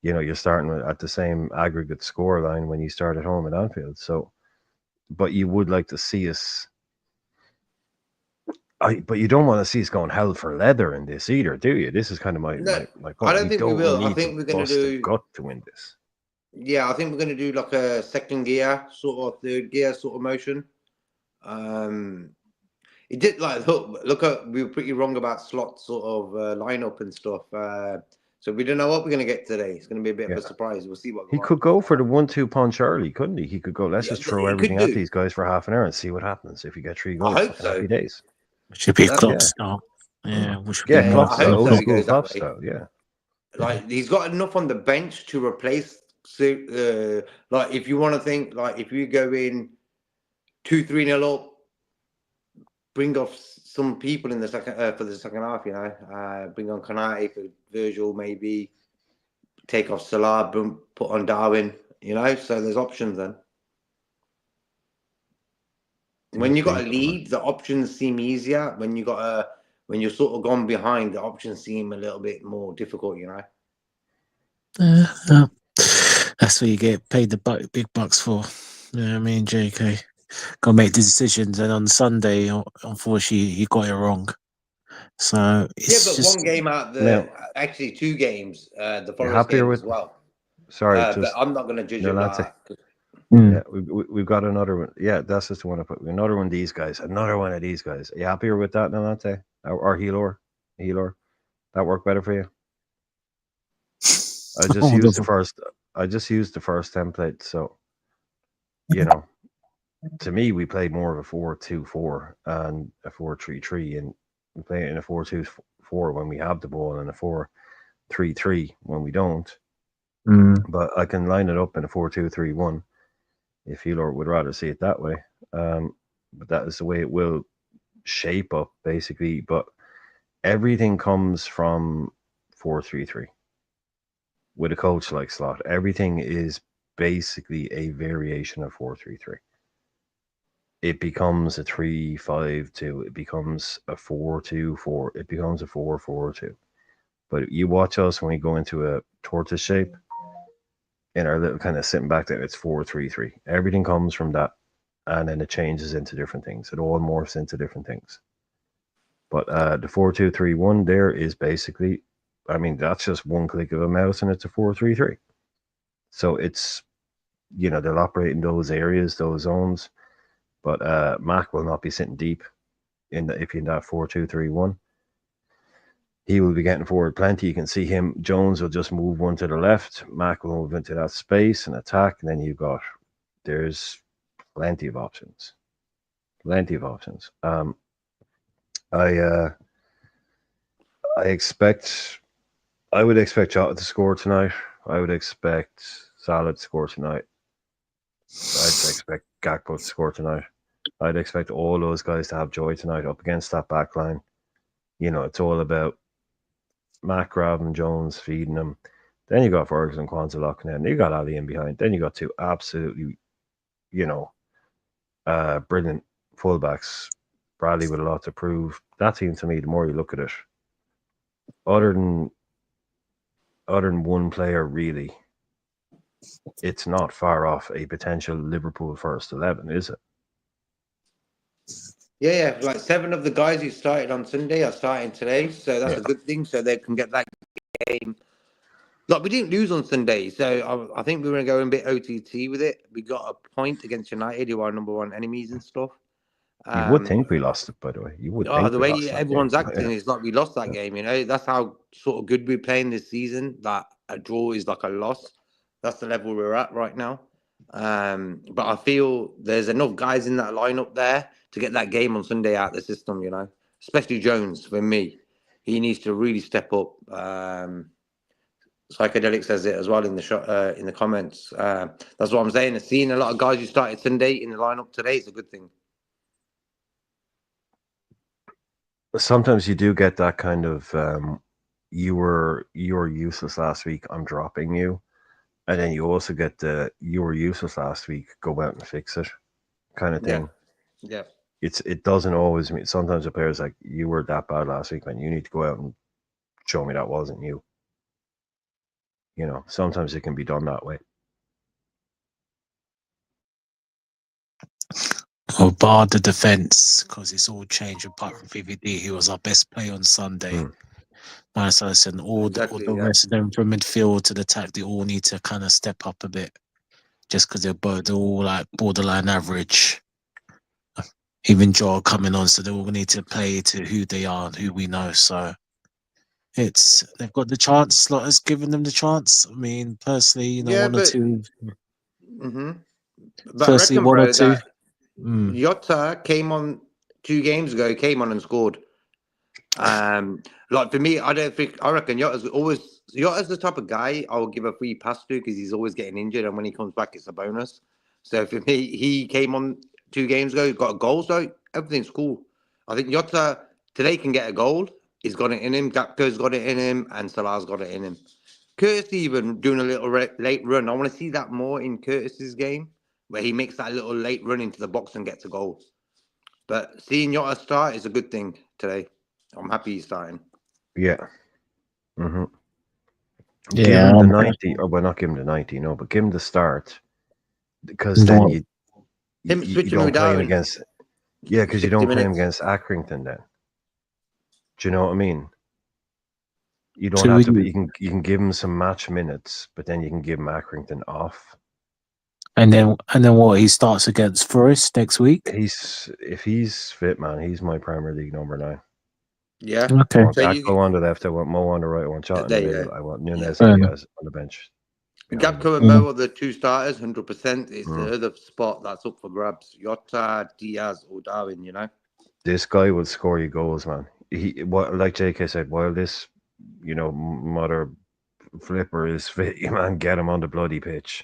You know, you're starting at the same aggregate score line when you start at home at Anfield. So, but you would like to see us. But you don't want to see us going hell for leather in this either, do you? This is kind of my No, my I point. don't We think we don't will. I need to think we're going to bust a do. gut to win this. Yeah, I think we're going to do like a second gear, sort of third gear sort of motion. It did like look at we were pretty wrong about slot sort of lineup and stuff. So we don't know what we're going to get today. It's going to be a bit Yeah. of a surprise. We'll see what He goes could on. go for the 1-2 punch early, couldn't he? He could go, let's Yeah, just throw he could everything at do. these guys for half an hour and see what happens. If you get 3 I goals, hope so. happy days. Should be a That- Klopp yeah. style. Yeah, which would Yeah, be Yeah, more. Klopp I hope style, so. old He school goes that Klopp way. style, yeah. Like he's got enough on the bench to replace. Like if you want to think, like if you go in 2-3-0 up, bring off some people in the second for the second half. You know, bring on Kanate for Virgil, maybe take off Salah, put on Darwin. You know, so there's options then. When you got a lead, the options seem easier. When when you're sort of gone behind, the options seem a little bit more difficult. You know. That's what you get paid the big bucks for. You know what I mean, JK? Gotta make the decisions, and on Sunday, unfortunately, he got it wrong. So it's But just one game out Now, actually 2 games, the you Forest happier game with? as well. Sorry, But just I'm not going to judge no, it that's it. like that. Yeah, we've got another one. Yeah, that's just the one I put. Another one of these guys. Another one of these guys. Are you happier with that, Nalante? Or Healor? That worked better for you? I just used the first. I just used the first template. So, you know, to me, we played more of a 4-2-4 and a 4-3-3, and we play it in a 4-2-4 when we have the ball, and a 4-3-3 when we don't. But I can line it up in a 4-2-3-1 if Healor would rather see it that way. But that is the way it will shape up, basically. But everything comes from 4-3-3 with a coach like Slot. Everything is basically a variation of 4-3-3. It becomes a 3-5-2. It becomes a 4-2-4. It becomes a 4-4-2. But you watch us when we go into a tortoise shape in our little kind of sitting back there, it's 4-3-3. Everything comes from that, and then it changes into different things. It all morphs into different things. But the 4-2-3-1 there is basically, I mean, that's just one click of a mouse, and it's a 4-3-3. So it's, they'll operate in those areas, those zones. But Mac will not be sitting deep if you're in that 4-2-3-1. He will be getting forward plenty. You can see him. Jones will just move one to the left. Mac will move into that space and attack. And then there's plenty of options. Plenty of options. I would expect Jota to score tonight. I would expect Salah to score tonight. I'd expect Gakpo to score tonight. I'd expect all those guys to have joy tonight up against that back line. It's all about Mac, Raven, Jones feeding them. Then you got Ferguson, Kwanzaa locking in. You got Ali in behind. Then you got 2 absolutely, brilliant fullbacks. Bradley with a lot to prove. That team, to me, the more you look at it, other than one player, really, it's not far off a potential Liverpool first 11, is it? Yeah. Like 7 of the guys who started on Sunday are starting today, so that's a good thing. So they can get that game. Like we didn't lose on Sunday, so I think we were going to go a bit OTT with it. We got a point against United, who are number 1 enemies and stuff. You would think we lost it, by the way. You would think the we way lost everyone's that game. acting is like we lost that game. That's how sort of good we're playing this season. That a draw is like a loss. That's the level we're at right now. But I feel there's enough guys in that lineup there to get that game on Sunday out of the system. Especially Jones for me. he needs to really step up. Psychedelic says it as well in the comments. That's what I'm saying. Seeing a lot of guys who started Sunday in the lineup today is a good thing. Sometimes you do get that kind of you were useless last week, I'm dropping you. And then you also get the you were useless last week, go out and fix it kind of thing. Yeah. It doesn't always mean, sometimes a player's like, you were that bad last week, man. You need to go out and show me that wasn't you. You know, sometimes it can be done that way. Well, bar the defense, because it's all changed apart from VVD, who was our best player on Sunday. So listen, all the rest of them from midfield to the attack, they all need to kind of step up a bit, just because they're all like borderline average. Even Joel coming on, so they all need to play to who they are and who we know. So they've got the chance. Slot has given them the chance. I mean, personally, you know, one or two. Mm-hmm. But firstly, one or two. Jota came on 2 games ago. Came on and scored. Like for me, I reckon Jota's the type of guy I will give a free pass to because he's always getting injured, and when he comes back, it's a bonus. So for me, he came on 2 games ago, got a goal, so everything's cool. I think Jota today can get a goal. He's got it in him. Gakpo's got it in him, and Salah's got it in him. Curtis even doing a little late run. I want to see that more in Curtis's game, where he makes that little late run into the box and gets a goal. But seeing Jota start is a good thing today. I'm happy he's starting. Yeah. Mm-hmm. Yeah, give him the 90, or well, not give him the 90, no, but give him the start, because then you don't play him against. Yeah, because you don't play him against Accrington then. Do you know what I mean? You don't have to. But you can give him some match minutes, but then you can give him Accrington off. And then what? He starts against Forest next week. If he's fit, man, he's my Premier League number 9. Yeah. Okay. I want Gakpo on the left. I want Mo on the right. I want Jota in the middle. I want Nunes and Diaz on the bench. Gakpo and Mo are the 2 starters, 100%. It's the other spot that's up for grabs. Jota, Diaz, or Darwin. You know. This guy will score you goals, man. Like JK said, while this, mother flipper is fit, you man, get him on the bloody pitch,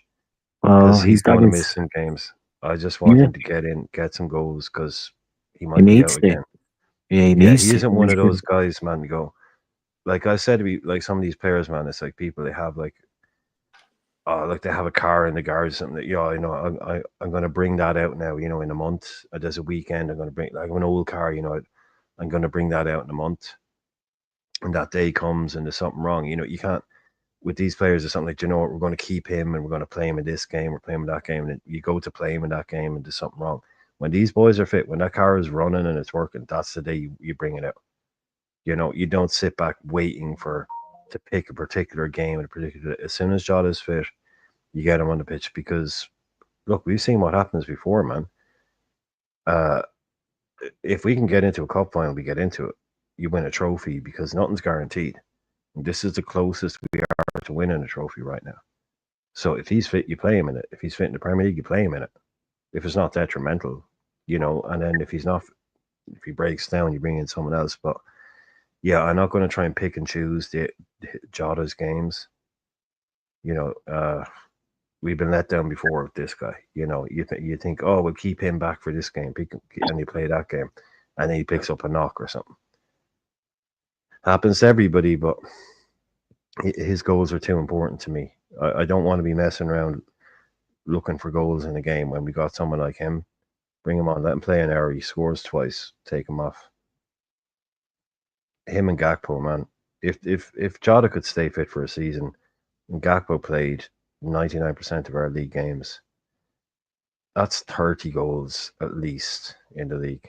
because he's going to miss some games. I just want him to get in, get some goals, because he might be out again. Yeah, he isn't one of those guys, man, to go. Like I said, like some of these players, man, it's like people, they have like they have a car in the garage or something. I'm going to bring that out now, in a month. There's a weekend, I'm going to bring, like, an old car, I'm going to bring that out in a month. And that day comes and there's something wrong. You can't, with these players, or something like, what, we're going to keep him and we're going to play him in this game, we're playing him in that game, and you go to play him in that game and there's something wrong. When these boys are fit, when that car is running and it's working, that's the day you bring it out. You don't sit back waiting to pick a particular game, as soon as Jota's fit, you get him on the pitch, because look, we've seen what happens before, man. If we can get into a cup final, we get into it. You win a trophy, because nothing's guaranteed. This is the closest we are to winning a trophy right now. So if he's fit, you play him in it. If he's fit in the Premier League, you play him in it. If it's not detrimental, and then if he breaks down, you bring in someone else. But yeah, I'm not going to try and pick and choose the Jota's games. We've been let down before with this guy. You think, oh, we'll keep him back for this game, and he play that game, and then he picks up a knock or something. Happens to everybody, but his goals are too important to me. I don't want to be messing around looking for goals in a game when we got someone like him. Bring him on, let him play an hour. He scores twice, take him off. Him and Gakpo, man. If Jota could stay fit for a season, and Gakpo played 99% of our league games, that's 30 goals at least in the league.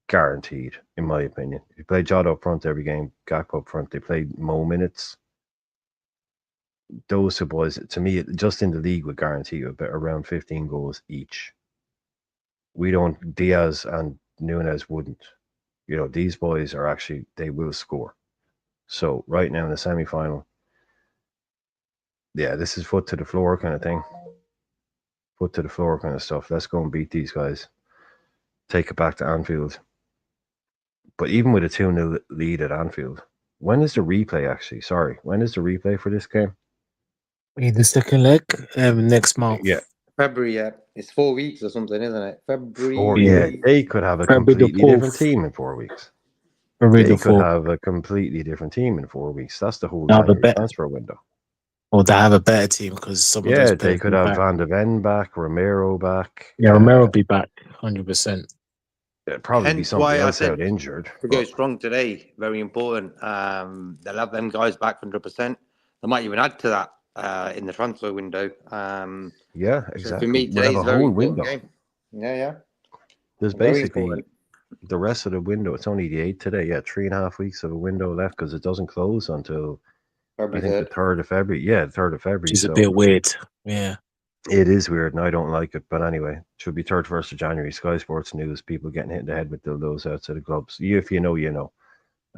Guaranteed, in my opinion. If you play Jota up front every game, Gakpo up front, they played more minutes. Those two boys, to me, just in the league, would guarantee you about around 15 goals each. Diaz and Nunes wouldn't. These boys are actually, they will score. So right now in the semi-final, yeah, this is foot to the floor kind of thing. Foot to the floor kind of stuff. Let's go and beat these guys. Take it back to Anfield. But even with a 2-0 lead at Anfield, when is the replay actually? Sorry, when is the replay for this game? In the second leg, next month. Yeah, February, yeah. It's 4 weeks or something, isn't it? February. Yeah. they could have a February the completely different 4th. team in 4 weeks. February They the could 4th. have a completely different team in 4 weeks. That's the whole Now the January bet, transfer window. or they have a better team because some of those Yeah, they players could will be have back. Van de Ven back, Romero back. Yeah, Romero will be back 100%. It'd probably be Hence somebody why I else out said injured. to go But strong today, very important. They'll have them guys back 100%. They might even add to that in the transfer window. yeah, So for exactly. me, We'll have today's a a very whole important window. game. Yeah, yeah. There's Very basically important. the rest of the window. It's only the 8th today. Yeah, 3.5 weeks of a window left because it doesn't close until I February think the 3rd. 3rd of February. Yeah, the 3rd of February. Which is a So bit weird. Yeah. it is weird, and I don't like it. But anyway, it should be 1st of January. Sky Sports News. People getting hit in the head with dildos outside the clubs. If you know, you know.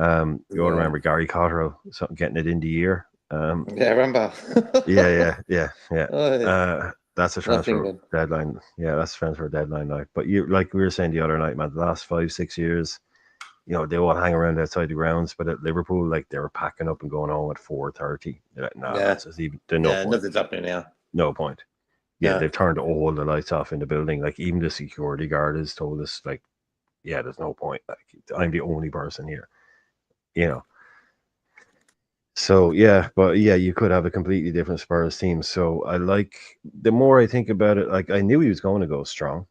You all Yeah. remember Gary Cotterill getting it in the ear. Yeah, remember? Yeah. Oh, That's a nothing transfer good. deadline. Yeah, that's a transfer deadline night. But you, like we were saying the other night, man, the last 5-6 years, they all hang around outside the grounds. But at Liverpool, like they were packing up and going home at 4:30. Like, nah, Yeah. lads, there's no Yeah, point. nothing's happening now. No point. Yeah, Yeah. they've turned all the lights off in the building. Like even the security guard has told us, like, yeah, there's no point. Like I'm the only person here. You know. So yeah, but yeah, you could have a completely different Spurs team. So the more I think about it, like I knew he was going to go strong,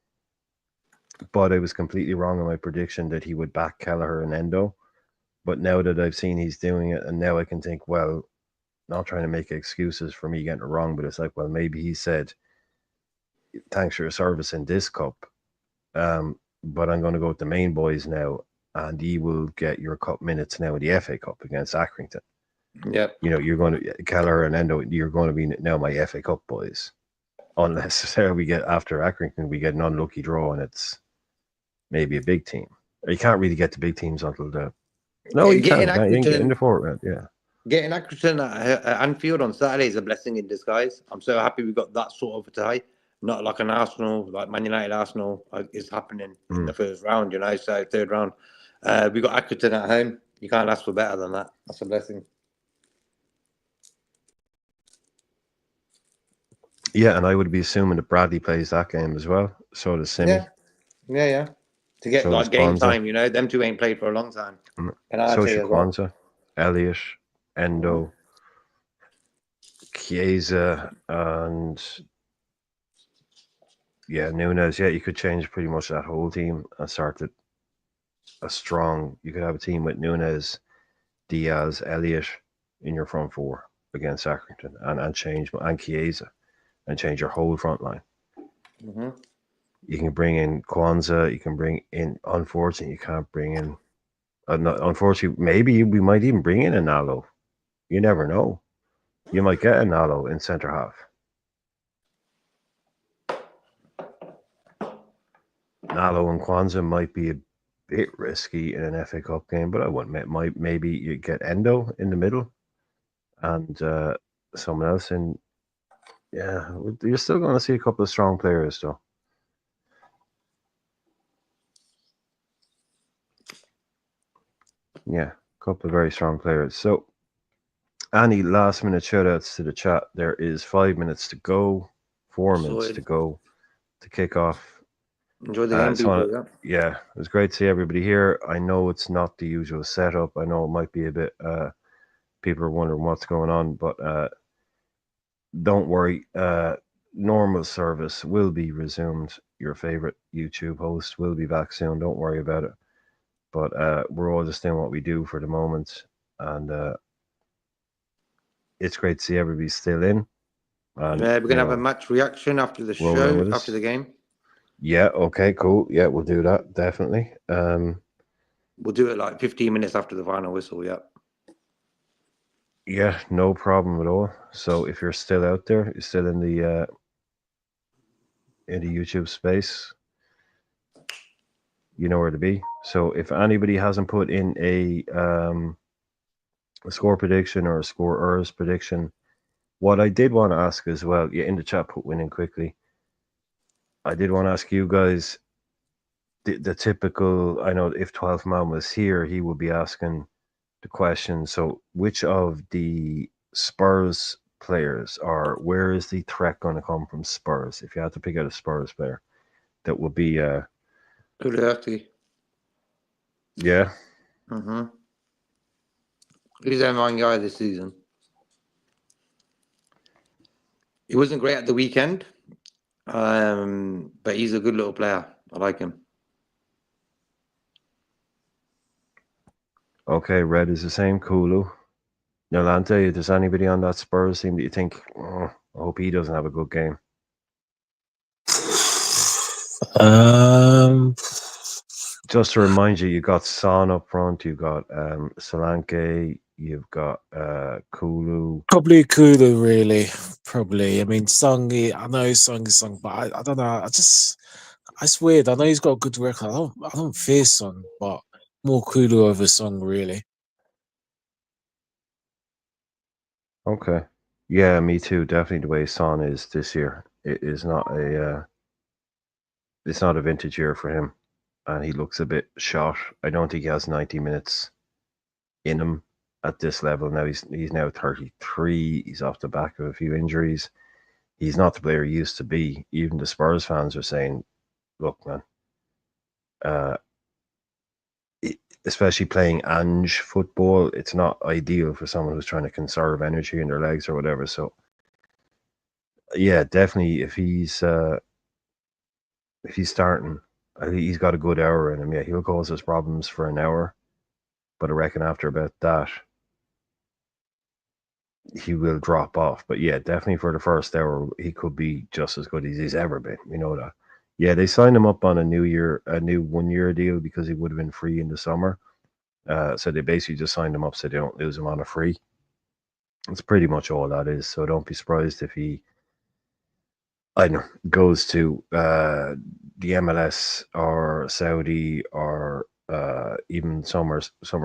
but I was completely wrong in my prediction that he would back Kelleher and Endo. But now that I've seen he's doing it, and now I can think, well, not trying to make excuses for me getting it wrong, but it's like, well, maybe he said, thanks for your service in this cup, but I'm going to go with the main boys now, and he will get your cup minutes now in the FA Cup against Accrington. Yep. You're going to Keller and Endo. You're going to be now my FA Cup boys, unless we get after Accrington, we get an unlucky draw, and it's maybe a big team. You can't really get to big teams until the. No, you Getting can. You can get in Accrington, the fourth round. Yeah. getting Accrington at Anfield on Saturday is a blessing in disguise. I'm so happy we got that sort of a tie. Not like an Arsenal, like Man United, Arsenal is happening in the first round, so third round. We got Accrington at home. You can't ask for better than that. That's a blessing. Yeah, and I would be assuming that Bradley plays that game as well. So does Simi. Yeah. To get So does like game Kwanzaa. time, them two ain't played for a long time. So Penalty should as well. Kwanzaa, Elliot, Endo, Chiesa, and Nunes. Yeah, you could change pretty much that whole team and start it a strong. You could have a team with Nunes, Diaz, Elliot in your front four against Accrington, and change and Chiesa, and change your whole front line. Mm-hmm. You can bring in Kwanzaa. You can bring in. Unfortunately, you can't bring in. Unfortunately, maybe we might even bring in a Nalo. You never know. You might get a Nalo in centre half. Nalo and Kwanzaa might be a bit risky in an FA Cup game, but I wouldn't. Maybe you get Endo in the middle and someone else in. Yeah, you're still going to see a couple of strong players, though. Yeah, a couple of very strong players. So, any last minute shout outs to the chat? There is 5 minutes to go, 4 minutes to go to kick off. Enjoy the game, people. Yeah, it was great to see everybody here. I know it's not the usual setup. I know it might be a bit. People are wondering what's going on, but don't worry. Normal service will be resumed. Your favorite YouTube host will be back soon. Don't worry about it. But we're all just doing what we do for the moment, and it's great to see everybody still in. And, we're gonna have a match reaction after the show, after the game. Yeah. Okay. Cool. Yeah, we'll do that definitely. We'll do it like 15 minutes after the final whistle. Yeah. Yeah, no problem at all. So if you're still out there, you're still in the YouTube space, you know where to be. So if anybody hasn't put in a score prediction or a scorer's prediction, what I did want to ask as well, in the chat, put one in quickly. I did want to ask you guys, the typical. I know if 12th man was here, he would be asking the question. So, which of the Spurs players, or where is the threat going to come from Spurs? If you had to pick out a Spurs player, that would be Udoherty. yeah. Mm-hmm. He's our main guy this season. He wasn't great at the weekend, but he's a good little player. I like him. Okay, red is the same. Kulu. Nolante, does anybody on that Spurs team that you think, I hope he doesn't have a good game? Um, Just to remind you, you got Son up front, you've got Solanke, you've got Kulu. probably Kulu, really. Probably. I mean, Sung. I know Sung is Sung, but I don't know. It's weird. I know he's got a good record. I don't fear Sung, but more Kulu over Sung, really. Okay. Yeah, me too. Definitely the way Son is this year. It is not a it's not a vintage year for him. And he looks a bit shot. I don't think he has 90 minutes in him at this level. Now he's now 33. He's off the back of a few injuries. He's not the player he used to be. Even the Spurs fans are saying, look, man, uh, especially playing Ange football, it's not ideal for someone who's trying to conserve energy in their legs or whatever. So, yeah, definitely if he's starting, I think he's got a good hour in him. Yeah, he'll cause us problems for an hour, but I reckon after about that, he will drop off. But yeah, definitely for the first hour, he could be just as good as he's ever been. You know that. Yeah, they signed him up on a new 1 year deal because he would have been free in the summer. So they basically just signed him up so they don't lose him on a free. That's pretty much all that is. So don't be surprised if he, I don't know, goes to the MLS or Saudi or even somewhere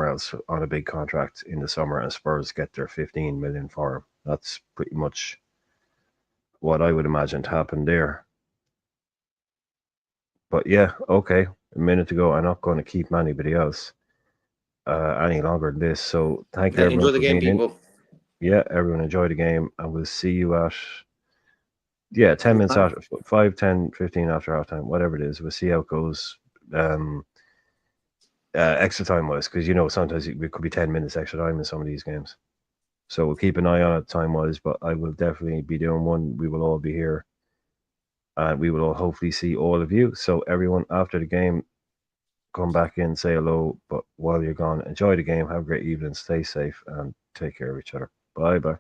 else on a big contract in the summer, and Spurs get their 15 million for him. That's pretty much what I would imagine to happen there. But yeah, okay, a minute to go. I'm not going to keep anybody else any longer than this. So thank you Yeah, everyone enjoy the for game, being in. people. Yeah, everyone enjoy the game, and we'll see you at 10 minutes Half-time. after 5, 10, 15 after halftime, whatever it is. We'll see how it goes. Extra time wise, because sometimes it could be 10 minutes extra time in some of these games. So we'll keep an eye on it time wise, but I will definitely be doing one. We will all be here, and we will all hopefully see all of you. So everyone after the game, come back in, say hello. But while you're gone, enjoy the game, have a great evening, stay safe, and take care of each other. Bye bye.